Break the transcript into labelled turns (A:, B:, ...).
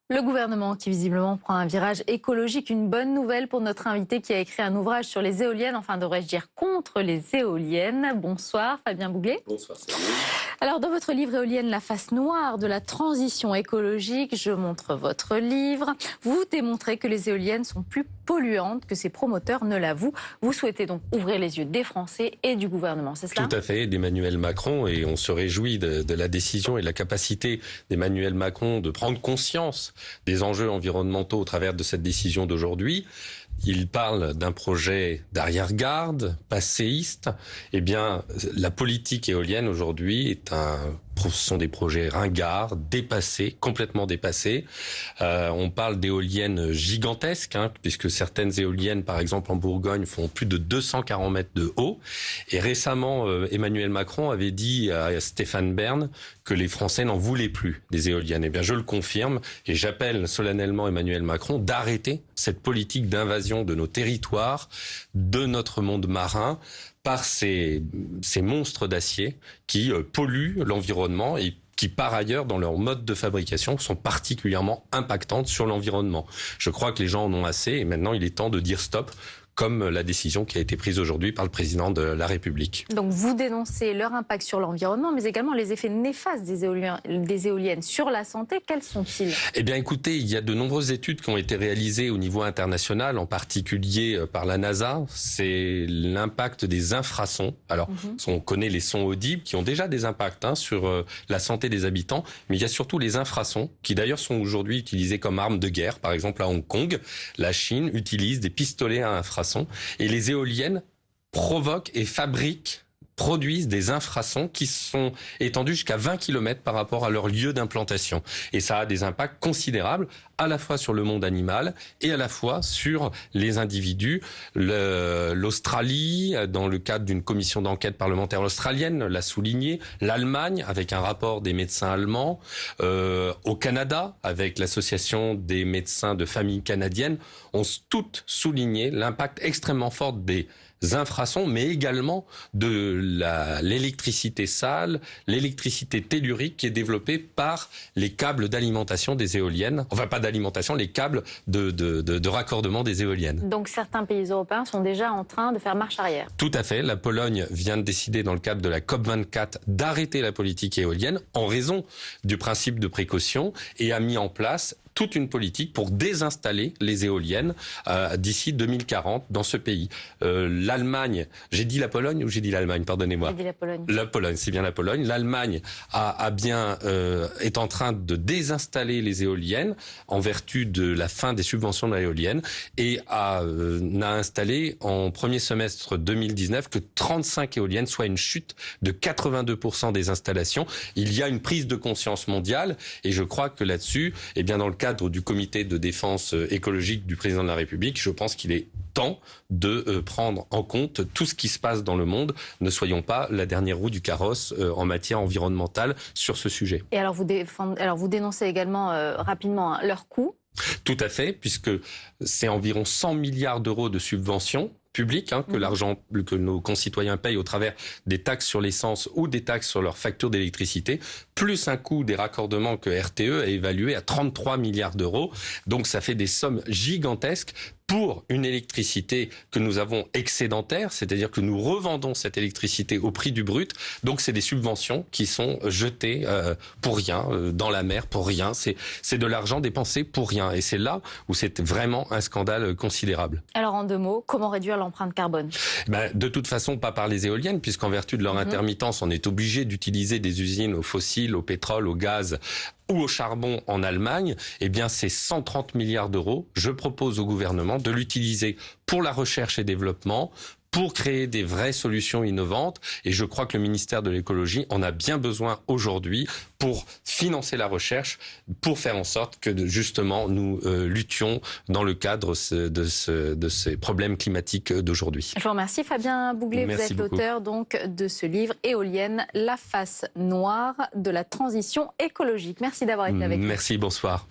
A: Le gouvernement qui visiblement prend un virage écologique, une bonne nouvelle pour notre invité qui a écrit un ouvrage sur les éoliennes, enfin devrais-je dire contre les éoliennes. Bonsoir Fabien Bouglet.
B: Bonsoir Céline.
A: Alors dans votre livre Éoliennes, la face noire de la transition écologique, je montre votre livre. Vous démontrez que les éoliennes sont plus polluantes que ses promoteurs ne l'avouent. Vous souhaitez donc ouvrir les yeux des Français et du gouvernement, c'est cela ?
B: Tout à fait, d'Emmanuel Macron, et on se réjouit de la décision et de la capacité d'Emmanuel Macron de prendre conscience des enjeux environnementaux au travers de cette décision d'aujourd'hui. Il parle d'un projet d'arrière-garde, passéiste. Eh bien, la politique éolienne aujourd'hui sont des projets ringards, dépassés, complètement dépassés. On parle d'éoliennes gigantesques, puisque certaines éoliennes, par exemple en Bourgogne, font plus de 240 mètres de haut. Et récemment, Emmanuel Macron avait dit à Stéphane Bern que les Français n'en voulaient plus des éoliennes. Eh bien, je le confirme et j'appelle solennellement Emmanuel Macron d'arrêter cette politique d'invasion de nos territoires, de notre monde marin, par ces monstres d'acier qui polluent l'environnement et qui, par ailleurs, dans leur mode de fabrication, sont particulièrement impactantes sur l'environnement. Je crois que les gens en ont assez et maintenant il est temps de dire stop, comme la décision qui a été prise aujourd'hui par le président de la République.
A: Donc vous dénoncez leur impact sur l'environnement, mais également les effets néfastes des éoliennes sur la santé. Quels sont-ils ?
B: Eh bien écoutez, il y a de nombreuses études qui ont été réalisées au niveau international, en particulier par la NASA. C'est l'impact des infrasons. Alors, on connaît les sons audibles qui ont déjà des impacts sur la santé des habitants, mais il y a surtout les infrasons qui d'ailleurs sont aujourd'hui utilisés comme armes de guerre. Par exemple à Hong Kong, la Chine utilise des pistolets à infrasons. Et les éoliennes provoquent et produisent des infrasons qui sont étendus jusqu'à 20 km par rapport à leur lieu d'implantation. Et ça a des impacts considérables à la fois sur le monde animal et à la fois sur les individus. L'Australie, dans le cadre d'une commission d'enquête parlementaire australienne, l'a souligné. L'Allemagne, avec un rapport des médecins allemands. Au Canada, avec l'association des médecins de famille canadienne, ont toutes souligné l'impact extrêmement fort des infrasons, mais également de l'électricité sale, l'électricité tellurique qui est développée par les câbles d'alimentation des éoliennes. Enfin, pas d'alimentation, les câbles de raccordement des éoliennes.
A: Donc certains pays européens sont déjà en train de faire marche arrière.
B: Tout à fait. La Pologne vient de décider dans le cadre de la COP24 d'arrêter la politique éolienne en raison du principe de précaution et a mis en place toute une politique pour désinstaller les éoliennes d'ici 2040 dans ce pays. L'Allemagne, j'ai dit la Pologne ou j'ai dit l'Allemagne, pardonnez-moi.
A: J'ai dit la Pologne.
B: La Pologne, c'est bien la Pologne. L'Allemagne est en train de désinstaller les éoliennes en vertu de la fin des subventions de l'éolienne et n'a installé en premier semestre 2019 que 35 éoliennes, soit une chute de 82% des installations. Il y a une prise de conscience mondiale et je crois que là-dessus, eh bien dans le cadre du comité de défense écologique du président de la République, je pense qu'il est temps de prendre en compte tout ce qui se passe dans le monde. Ne soyons pas la dernière roue du carrosse en matière environnementale sur ce sujet.
A: Et alors vous dénoncez également rapidement leur coût.
B: Tout à fait, puisque c'est environ 100 milliards d'euros de subventions publiques que nos concitoyens payent au travers des taxes sur l'essence ou des taxes sur leur facture d'électricité, plus un coût des raccordements que RTE a évalué à 33 milliards d'euros. Donc ça fait des sommes gigantesques pour une électricité que nous avons excédentaire, c'est-à-dire que nous revendons cette électricité au prix du brut. Donc c'est des subventions qui sont jetées pour rien, dans la mer pour rien. C'est de l'argent dépensé pour rien. Et c'est là où c'est vraiment un scandale considérable.
A: Alors en deux mots, comment réduire l'empreinte carbone ?
B: De toute façon, pas par les éoliennes, puisqu'en vertu de leur intermittence, on est obligé d'utiliser des usines au fossile, au pétrole, au gaz ou au charbon en Allemagne. Eh bien, c'est 130 milliards d'euros. Je propose au gouvernement de l'utiliser pour la recherche et développement, pour créer des vraies solutions innovantes. Et je crois que le ministère de l'écologie en a bien besoin aujourd'hui pour financer la recherche, pour faire en sorte que justement nous luttions dans le cadre de ces problèmes climatiques d'aujourd'hui.
A: Je vous remercie Fabien Bouglet, vous êtes l'auteur donc de ce livre Éoliennes, la face noire de la transition écologique. Merci d'avoir été avec nous.
B: Merci, bonsoir.